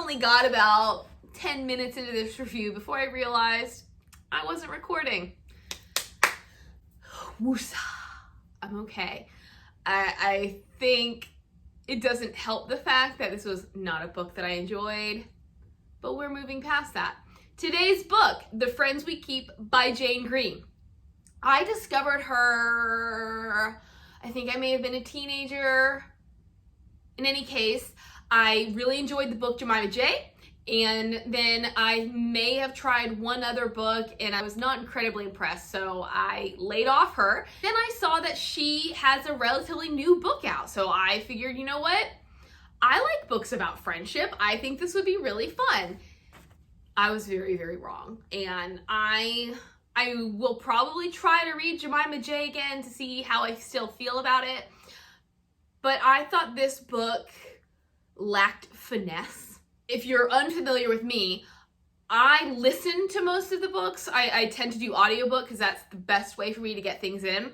only got about 10 minutes into this review before I realized I wasn't recording. Woosah. I'm okay. I think it doesn't help the fact that this was not a book that I enjoyed, but we're moving past that. Today's book, The Friends We Keep by Jane Green. I discovered her, I think I may have been a teenager. In any case, I really enjoyed the book Jemima J. And then I may have tried one other book and I was not incredibly impressed, so I laid off her. Then I saw that she has a relatively new book out, so I figured, you know what? I like books about friendship. I think this would be really fun. I was very, very wrong. And I will probably try to read Jemima J again to see how I still feel about it. But I thought this book lacked finesse. If you're unfamiliar with me, I listen to most of the books. I tend to do audiobook because that's the best way for me to get things in.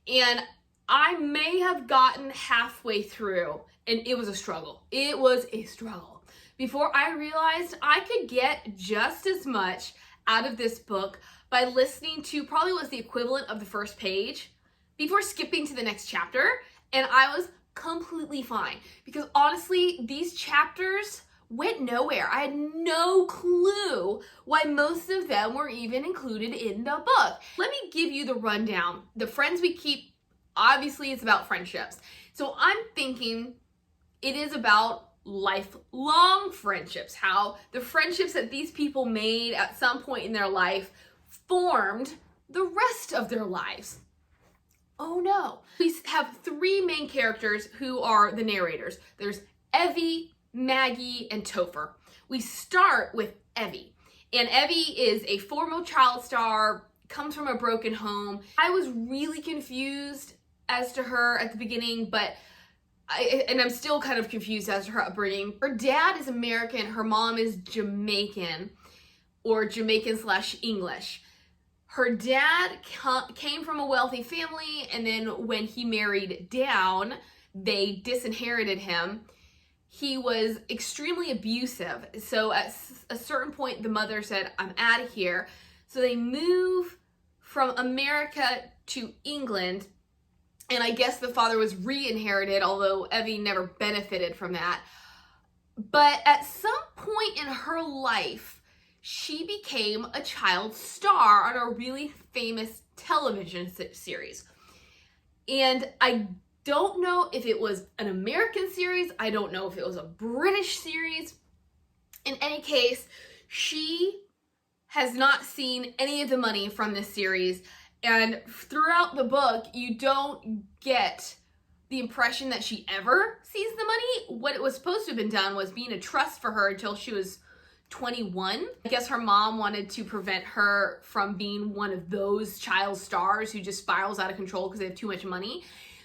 And I may have gotten halfway through and it was a struggle. It was a struggle. Before I realized I could get just as much out of this book by listening to probably was the equivalent of the first page before skipping to the next chapter. And I was completely fine because honestly, these chapters went nowhere. I had no clue why most of them were even included in the book. Let me give you the rundown. The Friends We Keep, obviously it's about friendships. So I'm thinking it is about lifelong friendships, how the friendships that these people made at some point in their life formed the rest of their lives. Oh no. We have three main characters who are the narrators. There's Evie, Maggie, and Topher. We start with Evie. And Evie is a former child star, comes from a broken home. I was really confused as to her at the beginning, but I'm still kind of confused as to her upbringing. Her dad is American, her mom is Jamaican, or Jamaican/English. Her dad came from a wealthy family, and then when he married down, they disinherited him. He was extremely abusive. So at a certain point, the mother said, I'm out of here. So they move from America to England. And I guess the father was re-inherited, although Evie never benefited from that. But at some point in her life, she became a child star on a really famous television series. And I don't know if it was an American series. I don't know if it was a British series. In any case, she has not seen any of the money from this series. And throughout the book, you don't get the impression that she ever sees the money. What it was supposed to have been done was being a trust for her until she was 21. I guess her mom wanted to prevent her from being one of those child stars who just spirals out of control because they have too much money.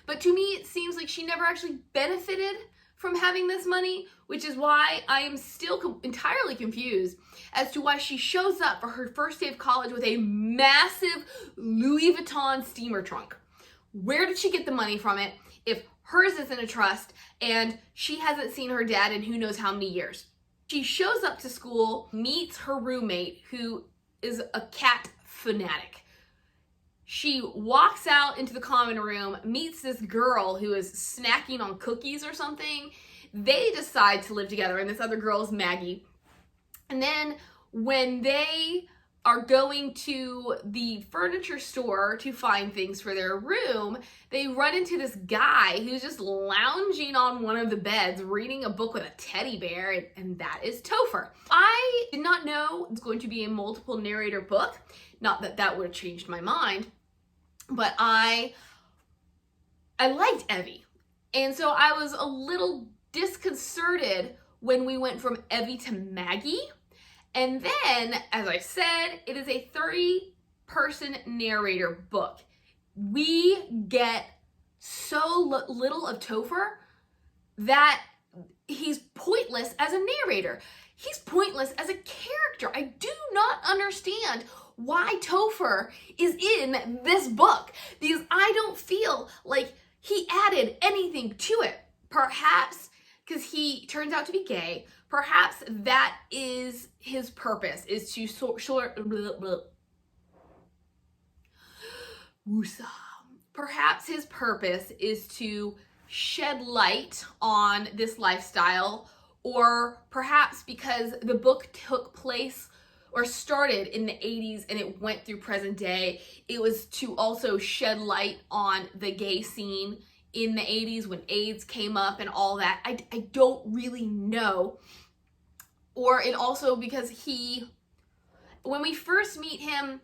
But to me, it seems like she never actually benefited from having this money, which is why I am still entirely confused as to why she shows up for her first day of college with a massive Louis Vuitton steamer trunk. Where did she get the money from it if hers isn't a trust and she hasn't seen her dad in who knows how many years? She shows up to school, meets her roommate, who is a cat fanatic. She walks out into the common room, meets this girl who is snacking on cookies or something. They decide to live together, and this other girl is Maggie. And then when they are going to the furniture store to find things for their room, they run into this guy who's just lounging on one of the beds reading a book with a teddy bear, and that is Topher. I did not know it's going to be a multiple narrator book. Not that that would have changed my mind, but I liked Evie. And so I was a little disconcerted when we went from Evie to Maggie. And then, as I said, it is a 30-person narrator book. We get so little of Topher that he's pointless as a narrator. He's pointless as a character. I do not understand why Topher is in this book because I don't feel like he added anything to it. Perhaps because he turns out to be gay. Perhaps that is his purpose, is to Perhaps his purpose is to shed light on this lifestyle, or perhaps because the book took place or started in the 80s and it went through present day, it was to also shed light on the gay scene in the 80s when AIDS came up and all that. I don't really know. Or it also because when we first meet him,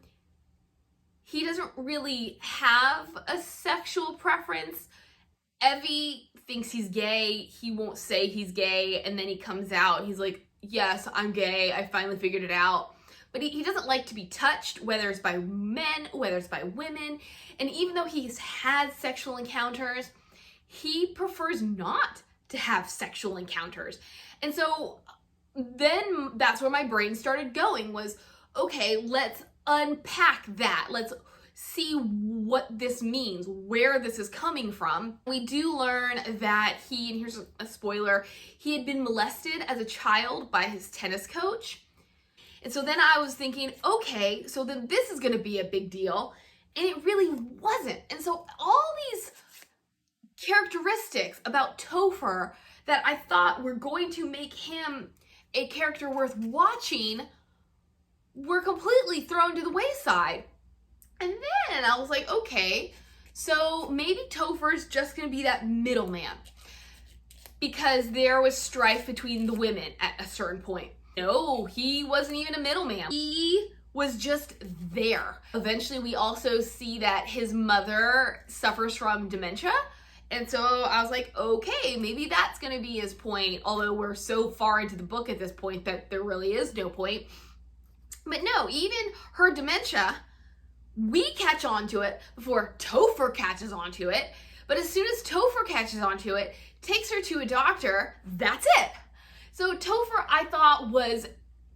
he doesn't really have a sexual preference. Evie thinks he's gay. He won't say he's gay, and then he comes out. He's like, yes, I'm gay. I finally figured it out. But he doesn't like to be touched, whether it's by men, whether it's by women. And even though he's had sexual encounters, he prefers not to have sexual encounters. And so then that's where my brain started going, was, okay, let's unpack that. Let's see what this means, where this is coming from. We do learn that and here's a spoiler, he had been molested as a child by his tennis coach. And so then I was thinking, okay, so then this is gonna be a big deal. And it really wasn't. And so all these characteristics about Topher that I thought were going to make him a character worth watching were completely thrown to the wayside. And then I was like, okay, so maybe Topher's just gonna be that middleman, because there was strife between the women at a certain point. No, he wasn't even a middleman. He was just there. Eventually, we also see that his mother suffers from dementia. And so I was like, okay, maybe that's gonna be his point, although we're so far into the book at this point that there really is no point. But no, even her dementia, we catch on to it before Topher catches on to it. But as soon as Topher catches on to it, takes her to a doctor, that's it. So Topher, I thought, was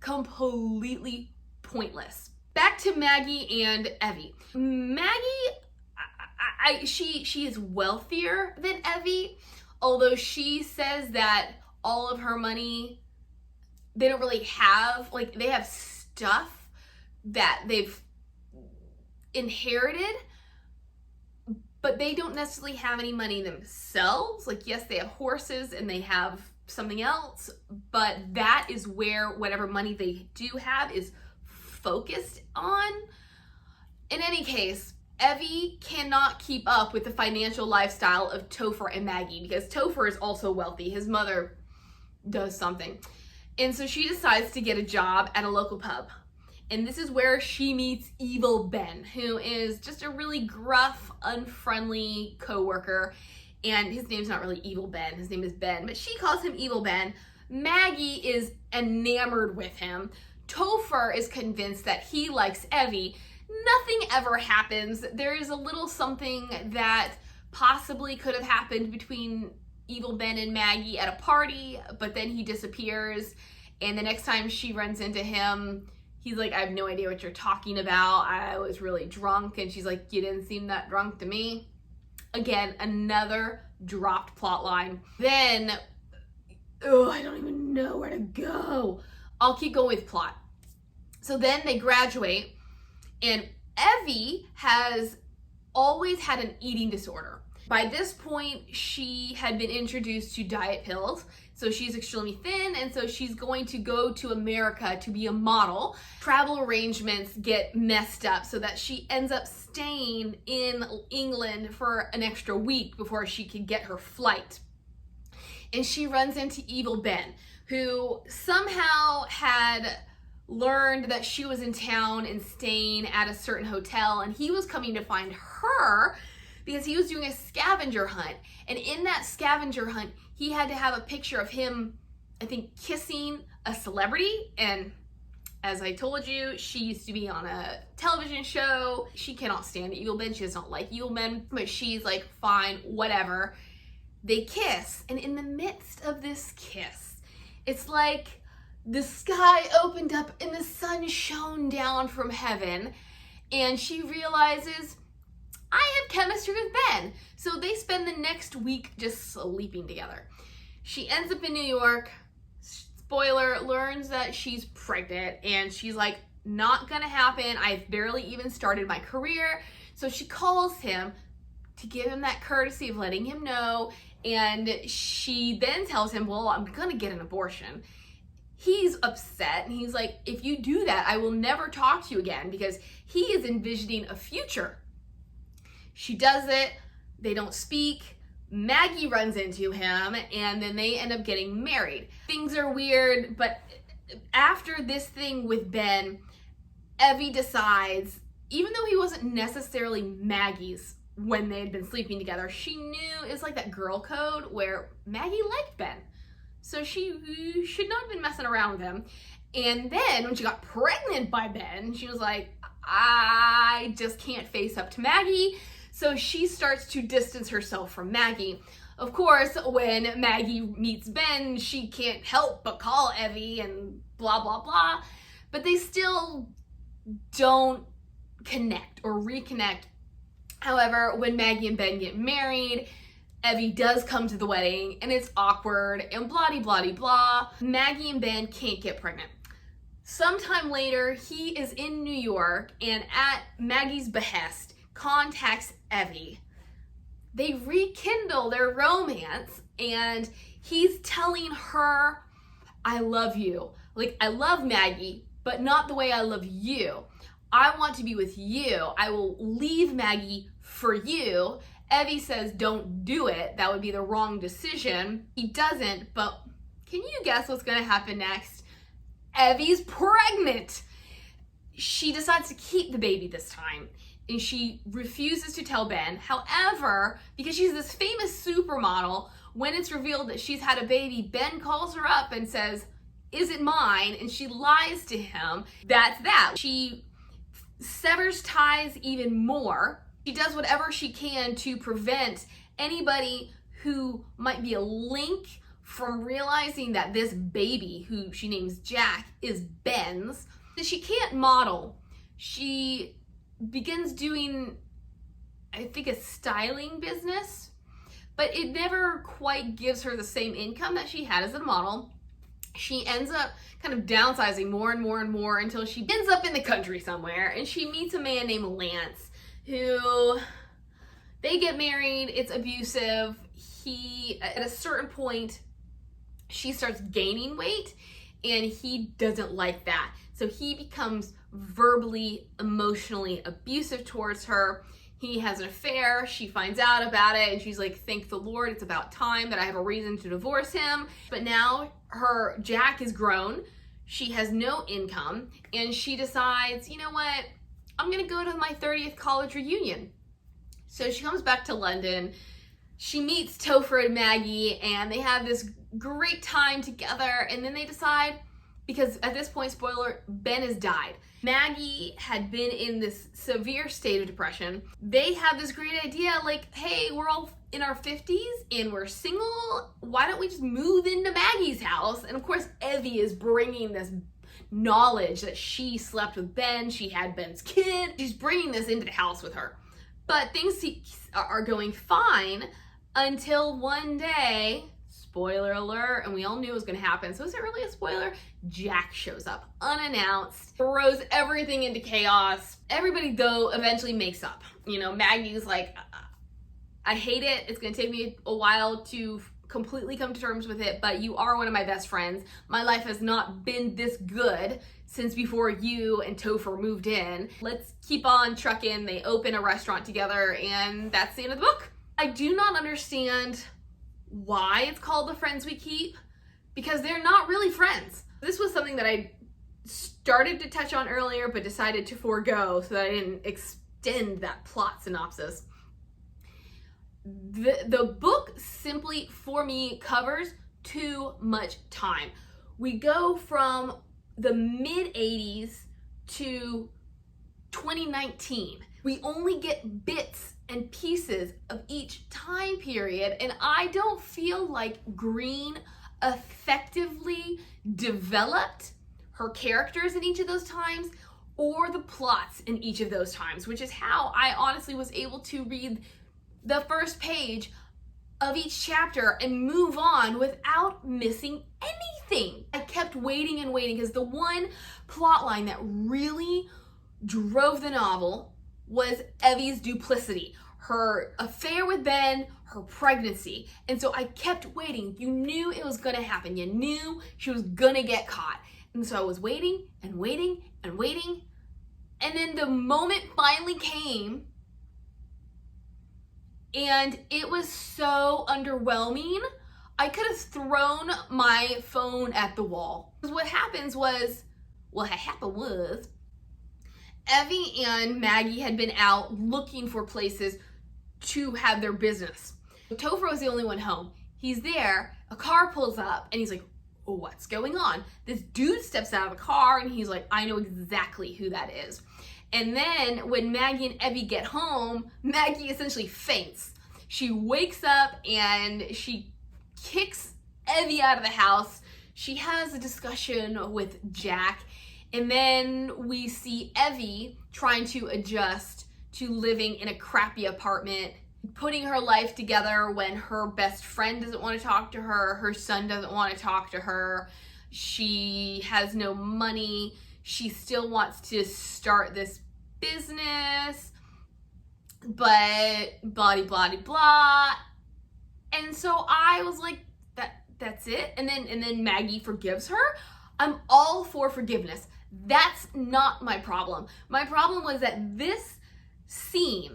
completely pointless. Back to Maggie and Evie. Maggie, she is wealthier than Evie, although she says that all of her money, they don't really have, like, they have stuff that they've inherited, but they don't necessarily have any money themselves. Like, yes, they have horses and they have something else, but that is where whatever money they do have is focused on. In any case, Evie cannot keep up with the financial lifestyle of Topher and Maggie, because Topher is also wealthy. His mother does something. And so she decides to get a job at a local pub. And this is where she meets Evil Ben, who is just a really gruff, unfriendly coworker. And his name's not really Evil Ben, his name is Ben, but she calls him Evil Ben. Maggie is enamored with him. Topher is convinced that he likes Evie. Nothing ever happens. There is a little something that possibly could have happened between Evil Ben and Maggie at a party, but then he disappears. And the next time she runs into him, he's like, I have no idea what you're talking about. I was really drunk. And she's like, you didn't seem that drunk to me. Again, another dropped plot line. Then, I don't even know where to go. I'll keep going with plot. So then they graduate, and Evie has always had an eating disorder. By this point, she had been introduced to diet pills, so she's extremely thin, and so she's going to go to America to be a model. Travel arrangements get messed up so that she ends up staying in England for an extra week before she can get her flight. And she runs into Evil Ben, who somehow had learned that she was in town and staying at a certain hotel, and he was coming to find her because he was doing a scavenger hunt. And in that scavenger hunt, he had to have a picture of him, I think, kissing a celebrity. And as I told you, she used to be on a television show. She cannot stand Evil Ben. She does not like Evil Ben, but she's like, fine, whatever. They kiss, and in the midst of this kiss, it's like the sky opened up and the sun shone down from heaven, and she realizes, I have chemistry with Ben. So they spend the next week just sleeping together. She ends up in New York. Spoiler, learns that she's pregnant, and she's like, not gonna happen. I've barely even started my career. So she calls him to give him that courtesy of letting him know, and she then tells him, well, I'm gonna get an abortion. He's upset, and he's like, if you do that, I will never talk to you again, because he is envisioning a future. She does it. They don't speak. Maggie runs into him, and then they end up getting married. Things are weird, but after this thing with Ben, Evie decides, even though he wasn't necessarily Maggie's when they had been sleeping together, she knew it's like that girl code where Maggie liked Ben. So she should not have been messing around with him. And then when she got pregnant by Ben, she was like, I just can't face up to Maggie. So she starts to distance herself from Maggie. Of course, when Maggie meets Ben, she can't help but call Evie and blah, blah, blah. But they still don't connect or reconnect. However, when Maggie and Ben get married, Evie does come to the wedding, and it's awkward and blah-de-blah-de-blah. Maggie and Ben can't get pregnant. Sometime later, he is in New York, and at Maggie's behest, contacts Evie. They rekindle their romance, and he's telling her, I love you. Like, I love Maggie, but not the way I love you. I want to be with you. I will leave Maggie for you. Evie says, don't do it. That would be the wrong decision. He doesn't, but can you guess what's gonna happen next? Evie's pregnant. She decides to keep the baby this time, and she refuses to tell Ben. However, because she's this famous supermodel, when it's revealed that she's had a baby, Ben calls her up and says, is it mine? And she lies to him. That's that. She severs ties even more. She does whatever she can to prevent anybody who might be a link from realizing that this baby, who she names Jack, is Ben's. She can't model. She begins doing, I think, a styling business, but it never quite gives her the same income that she had as a model. She ends up kind of downsizing more and more and more until she ends up in the country somewhere, and she meets a man named Lance, who, they get married. It's abusive. At a certain point, she starts gaining weight, and he doesn't like that. So he becomes verbally, emotionally abusive towards her. He has an affair. She finds out about it, and she's like, thank the Lord, it's about time that I have a reason to divorce him. But now her Jack is grown. She has no income, and she decides, you know what? I'm gonna go to my 30th college reunion. So she comes back to London. She meets Topher and Maggie, and they have this great time together, and then they decide, because at this point, spoiler, Ben has died. Maggie had been in this severe state of depression. They have this great idea, like, hey, we're all in our 50s and we're single. Why don't we just move into Maggie's house? And of course, Evie is bringing this knowledge that she slept with Ben, she had Ben's kid. She's bringing this into the house with her. But things are going fine until one day, spoiler alert, and we all knew it was going to happen, so is it really a spoiler? Jack shows up unannounced, throws everything into chaos. Everybody, though, eventually makes up. You know, Maggie's like, I hate it. It's going to take me a while to completely come to terms with it, but you are one of my best friends. My life has not been this good since before you and Topher moved in. Let's keep on trucking. They open a restaurant together, and that's the end of the book. I do not understand why it's called The Friends We Keep, because they're not really friends. This was something that I started to touch on earlier, but decided to forego so that I didn't extend that plot synopsis. The book simply, for me, covers too much time. We go from the mid-80s to 2019. We only get bits and pieces of each time period, and I don't feel like Green effectively developed her characters in each of those times or the plots in each of those times, which is how I honestly was able to read the first page of each chapter and move on without missing anything. I kept waiting and waiting because the one plot line that really drove the novel was Evie's duplicity, her affair with Ben, her pregnancy. And so I kept waiting. You knew it was gonna happen. You knew she was gonna get caught. And so I was waiting and waiting and waiting. And then the moment finally came, and it was so underwhelming. I could have thrown my phone at the wall. What happened was Evie and Maggie had been out looking for places to have their business. Topher was the only one home. He's there, a car pulls up, and he's like, oh, what's going on? This dude steps out of the car, and he's like, I know exactly who that is. And then when Maggie and Evie get home, Maggie essentially faints. She wakes up and she kicks Evie out of the house. She has a discussion with Jack. And then we see Evie trying to adjust to living in a crappy apartment, putting her life together when her best friend doesn't want to talk to her, her son doesn't want to talk to her, she has no money, she still wants to start this business, but blah, blah, blah. And so I was like, that's it. And then Maggie forgives her. I'm all for forgiveness. That's not my problem. My problem was that this scene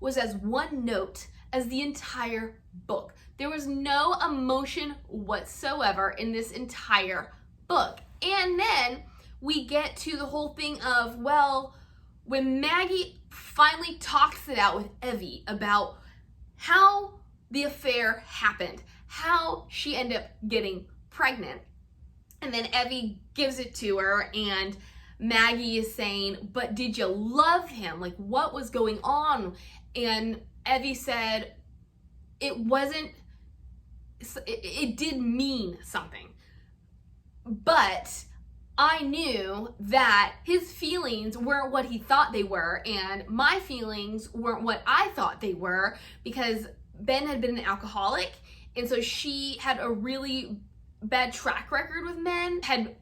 was as one note as the entire book. There was no emotion whatsoever in this entire book. And then we get to the whole thing of, well, when Maggie finally talks it out with Evie about how the affair happened, how she ended up getting pregnant, and then Evie gives it to her, and Maggie is saying, but did you love him? Like, what was going on? And Evie said, it did mean something. But I knew that his feelings weren't what he thought they were, and my feelings weren't what I thought they were, because Ben had been an alcoholic, and so she had a really bad track record with men, had,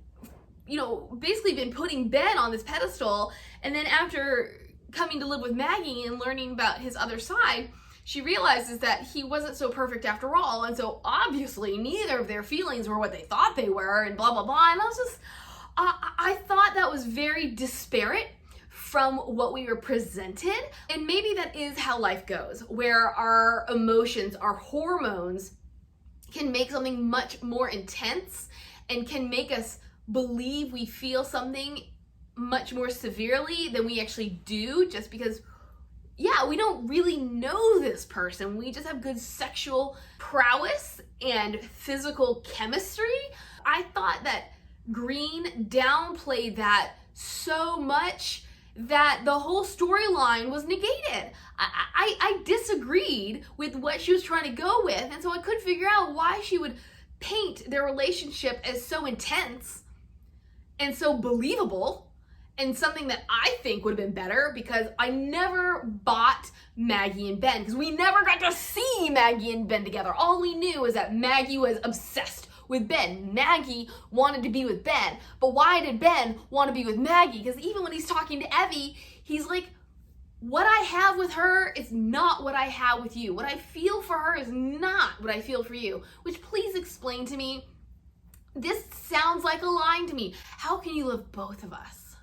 basically been putting Ben on this pedestal, and then after coming to live with Maggie and learning about his other side, she realizes that he wasn't so perfect after all, and so obviously neither of their feelings were what they thought they were, and blah, blah, blah, and I was just, I thought that was very disparate from what we were presented, and maybe that is how life goes, where our emotions, our hormones can make something much more intense and can make us believe we feel something much more severely than we actually do, just because, yeah, we don't really know this person. We just have good sexual prowess and physical chemistry. I thought that Green downplayed that so much that the whole storyline was negated. I disagreed with what she was trying to go with, and so I couldn't figure out why she would paint their relationship as so intense and so believable, and something that I think would have been better, because I never bought Maggie and Ben, because we never got to see Maggie and Ben together. All we knew is that Maggie was obsessed with Ben. Maggie wanted to be with Ben, but why did Ben want to be with Maggie? Because even when he's talking to Evie, he's like, what I have with her is not what I have with you. What I feel for her is not what I feel for you. Which, please explain to me. This sounds like a line to me. How can you love both of us?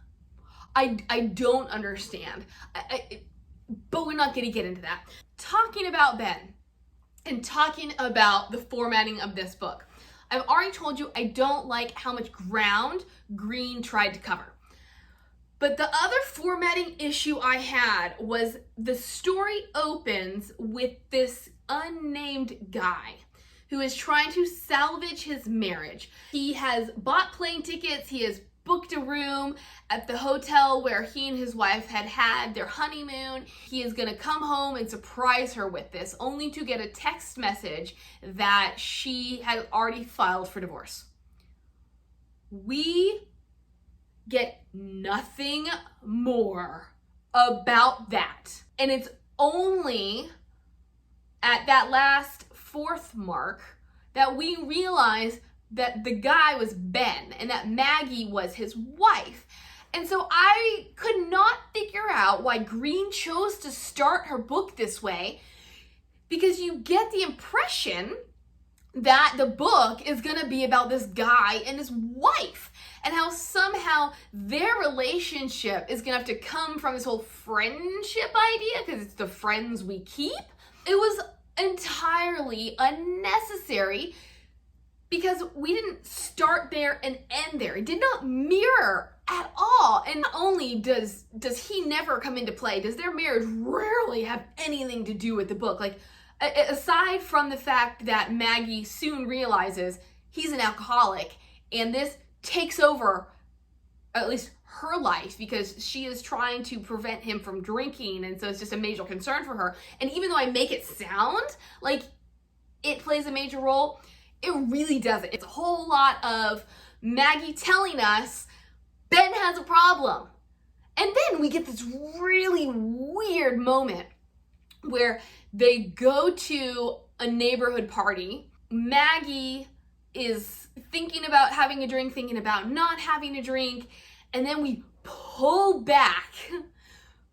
I don't understand. But we're not going to get into that. Talking about Ben and talking about the formatting of this book, I've already told you I don't like how much ground Green tried to cover. But the other formatting issue I had was the story opens with this unnamed guy who is trying to salvage his marriage. He has bought plane tickets, he has booked a room at the hotel where he and his wife had their honeymoon. He is gonna come home and surprise her with this, only to get a text message that she had already filed for divorce. We get nothing more about that. And it's only at that last 4th mark that we realize that the guy was Ben and that Maggie was his wife. And so I could not figure out why Green chose to start her book this way, because you get the impression that the book is going to be about this guy and his wife, and how somehow their relationship is going to have to come from this whole friendship idea because it's the friends we keep. It was entirely unnecessary because we didn't start there and end there. It did not mirror at all. And not only does he never come into play, does their marriage rarely have anything to do with the book. Like, aside from the fact that Maggie soon realizes he's an alcoholic, and this takes over at least her life because she is trying to prevent him from drinking, and so it's just a major concern for her. And even though I make it sound like it plays a major role, it really doesn't. It's a whole lot of Maggie telling us Ben has a problem. And then we get this really weird moment where they go to a neighborhood party. Maggie is thinking about having a drink, thinking about not having a drink, and then we pull back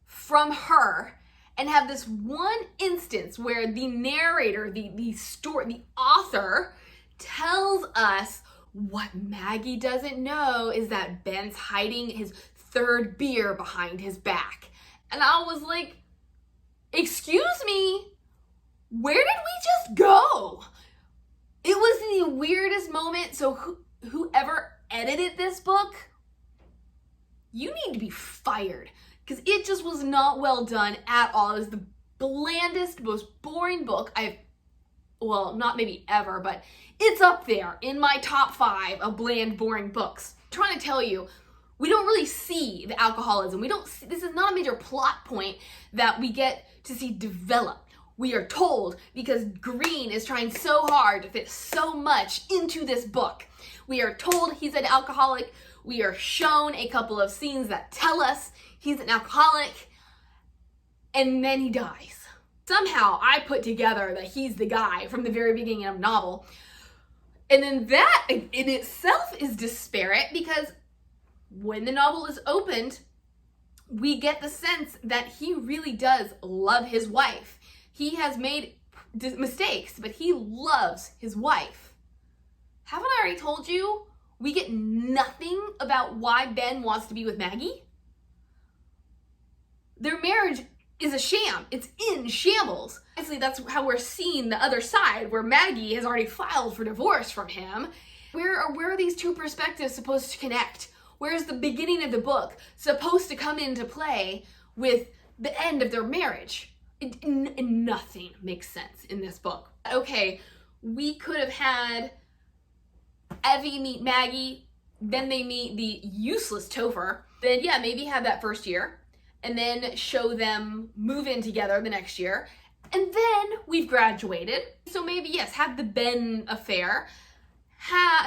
from her and have this one instance where the narrator, the author, tells us what Maggie doesn't know is that Ben's hiding his 3rd beer behind his back. And I was like, excuse me, where did we just go? It was the weirdest moment. So whoever edited this book, you need to be fired, because it just was not well done at all. It was the blandest, most boring book well, not maybe ever, but it's up there in my top 5 of bland, boring books. I'm trying to tell you, we don't really see the alcoholism. This is not a major plot point that we get to see develop. We are told because Green is trying so hard to fit so much into this book. We are told he's an alcoholic. We are shown a couple of scenes that tell us he's an alcoholic, and then he dies. Somehow I put together that he's the guy from the very beginning of the novel. And then that in itself is disparate, because when the novel is opened, we get the sense that he really does love his wife. He has made mistakes, but he loves his wife. Haven't I already told you we get nothing about why Ben wants to be with Maggie? Their marriage is a sham. It's in shambles. Obviously, that's how we're seeing the other side, where Maggie has already filed for divorce from him. Where are these two perspectives supposed to connect? Where is the beginning of the book supposed to come into play with the end of their marriage? Nothing makes sense in this book. Okay, we could have had Evie meet Maggie, then they meet the useless Topher, then yeah, maybe have that first year, and then show them move in together the next year, and then we've graduated. So maybe, yes, have the Ben affair,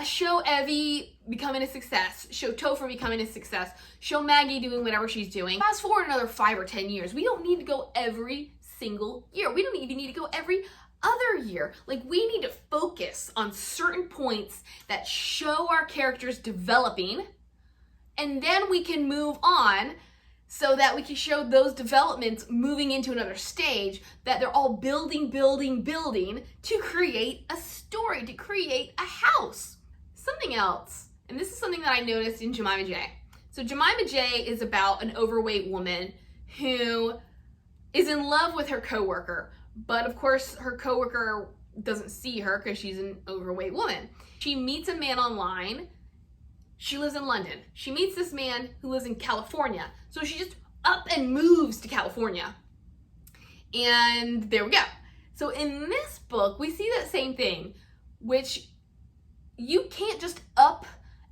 show Evie becoming a success, show Topher becoming a success, show Maggie doing whatever she's doing. Fast forward another 5 or 10 years. We don't need to go every single year. We don't even need to go every other year. Like, we need to focus on certain points that show our characters developing, and then we can move on so that we can show those developments moving into another stage, that they're all building to create a story, to create a house. Something else, and this is something that I noticed in Jemima J. So Jemima J is about an overweight woman who is in love with her coworker, but of course her coworker doesn't see her because she's an overweight woman. She meets a man online. She lives in London. She meets this man who lives in California. So she just up and moves to California. And there we go. So in this book, we see that same thing, which you can't just up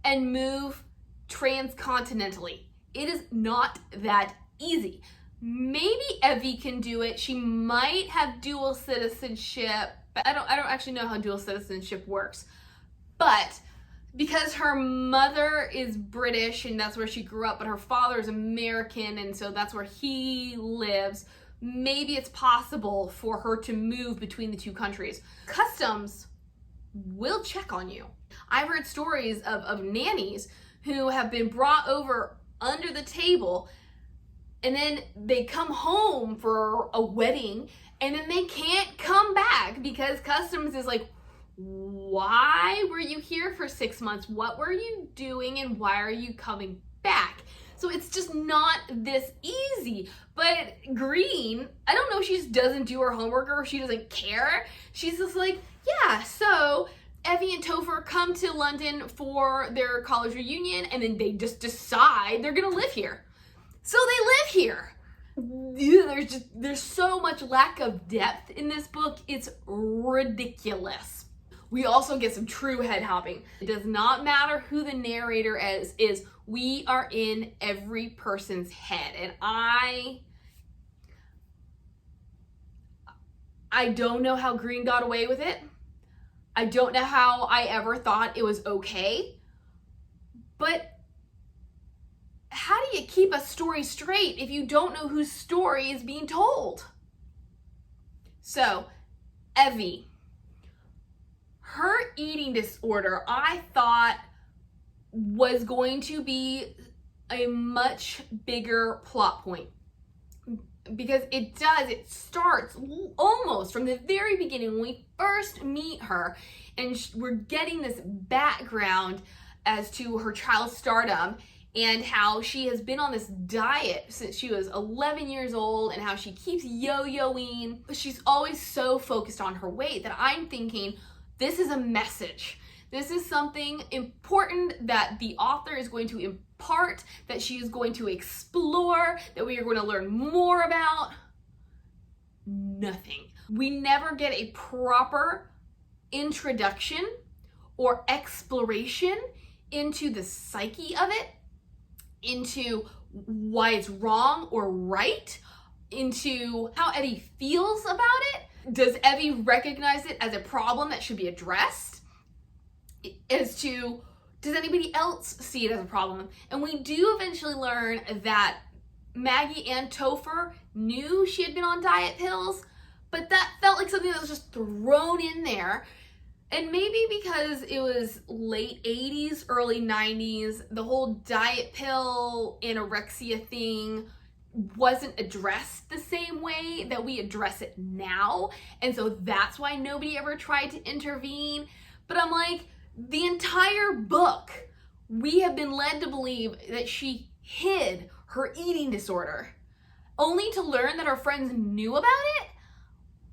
and move transcontinentally. It is not that easy. Maybe Evie can do it. She might have dual citizenship. I don't actually know how dual citizenship works. But because her mother is British and that's where she grew up, but her father is American, and so that's where he lives, maybe it's possible for her to move between the two countries. Customs will check on you. I've heard stories of nannies who have been brought over under the table, and then they come home for a wedding, and then they can't come back because customs is like, why were you here for 6 months? What were you doing, and why are you coming back? So it's just not this easy. But Green, I don't know if she just doesn't do her homework or if she doesn't care. She's just like, yeah, so Evie and Topher come to London for their college reunion, and then they just decide they're gonna live here. So they live here. There's so much lack of depth in this book. It's ridiculous. We also get some true head hopping. It does not matter who the narrator is. We are in every person's head. And I don't know how Green got away with it. I don't know how I ever thought it was okay. But how do you keep a story straight if you don't know whose story is being told? So, Evie, her eating disorder, I thought was going to be a much bigger plot point. Because it starts almost from the very beginning when we first meet her, and we're getting this background as to her child stardom and how she has been on this diet since she was 11 years old, and how she keeps yo-yoing. She's always so focused on her weight that I'm thinking, this is a message. This is something important that the author is going to impart, that she is going to explore, that we are going to learn more about. Nothing. We never get a proper introduction or exploration into the psyche of it, into why it's wrong or right, into how Evie feels about it. Does Evie recognize it as a problem that should be addressed? As to, does anybody else see it as a problem? And we do eventually learn that Maggie and Topher knew she had been on diet pills, but that felt like something that was just thrown in there. And maybe because it was late 80s, early 90s, the whole diet pill, anorexia thing wasn't addressed the same way that we address it now. And so that's why nobody ever tried to intervene. But I'm like, the entire book, we have been led to believe that she hid her eating disorder, only to learn that her friends knew about it.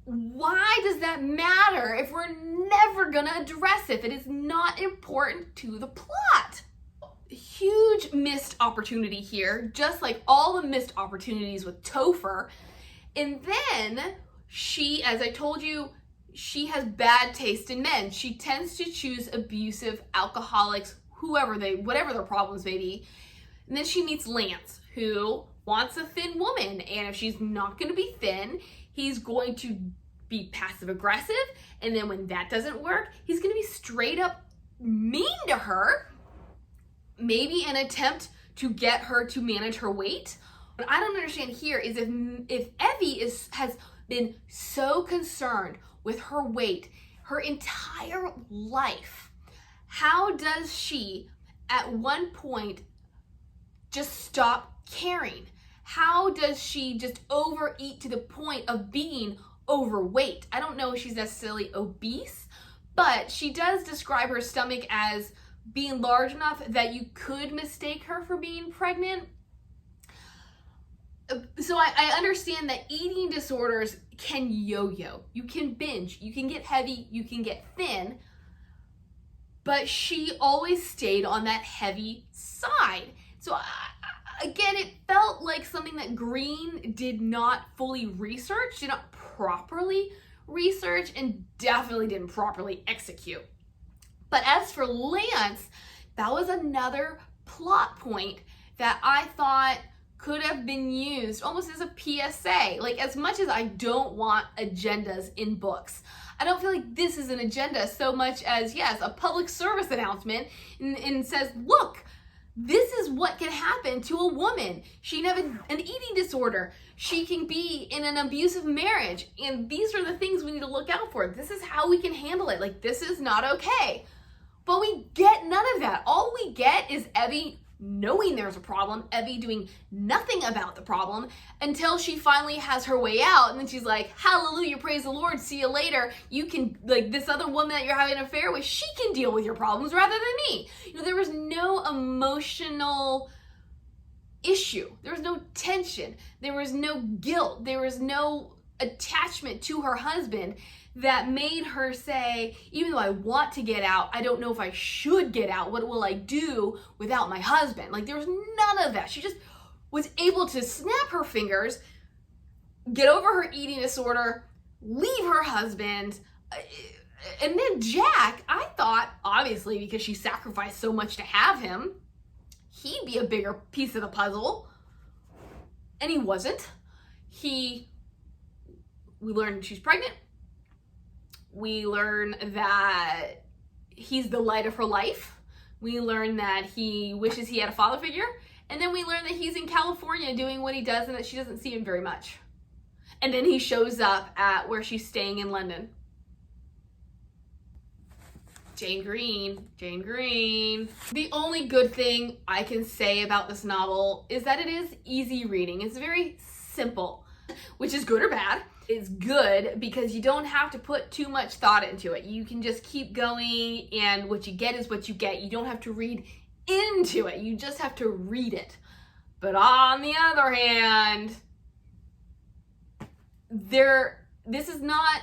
Why does that matter if we're never gonna address it, if it is not important to the plot? Huge missed opportunity here, just like all the missed opportunities with Topher. And then she, as I told you, she has bad taste in men. She tends to choose abusive alcoholics, whatever their problems may be. And then she meets Lance, who wants a thin woman. And if she's not going to be thin, he's going to be passive aggressive. And then when that doesn't work, he's going to be straight up mean to her. Maybe an attempt to get her to manage her weight. What I don't understand here is if Evie has been so concerned with her weight her entire life, how does she at one point just stop caring? How does she just overeat to the point of being overweight? I don't know if she's necessarily obese, but she does describe her stomach as being large enough that you could mistake her for being pregnant. So I understand that eating disorders can yo-yo. You can binge, you can get heavy, you can get thin, but she always stayed on that heavy side. So again, it felt like something that Green did not fully research, did not properly research, and definitely didn't properly execute. But as for Lance, that was another plot point that I thought could have been used almost as a PSA. Like, as much as I don't want agendas in books, I don't feel like this is an agenda so much as, yes, a public service announcement and says, look, this is what can happen to a woman. She can have an eating disorder. She can be in an abusive marriage. And these are the things we need to look out for. This is how we can handle it. Like, this is not okay. But we get none of that. All we get is Evie knowing there's a problem, Evie doing nothing about the problem until she finally has her way out. And then she's like, hallelujah, praise the Lord, see you later. You can, like, this other woman that you're having an affair with, she can deal with your problems rather than me. You know, there was no emotional issue. There was no tension. There was no guilt. There was no attachment to her husband that made her say, even though I want to get out, I don't know if I should get out. What will I do without my husband? Like, there was none of that. She just was able to snap her fingers, get over her eating disorder, leave her husband. And then Jack, I thought, obviously, because she sacrificed so much to have him, he'd be a bigger piece of the puzzle. And he wasn't. We learned she's pregnant. We learn that he's the light of her life. We learn that he wishes he had a father figure. And then we learn that he's in California doing what he does and that she doesn't see him very much. And then he shows up at where she's staying in London. Jane Green. The only good thing I can say about this novel is that it is easy reading. It's very simple, which is good or bad. It's good because you don't have to put too much thought into it. You can just keep going, and what you get is what you get. You don't have to read into it. You just have to read it. But on the other hand, this is not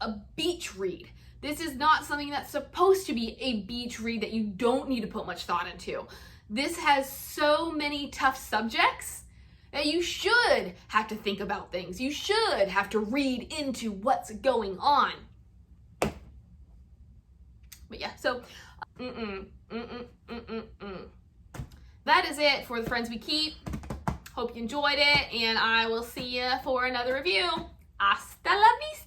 a beach read. This is not something that's supposed to be a beach read that you don't need to put much thought into. This has so many tough subjects that you should have to think about things. You should have to read into what's going on. But yeah, so that is it for The Friends We Keep. Hope you enjoyed it, and I will see you for another review. Hasta la vista.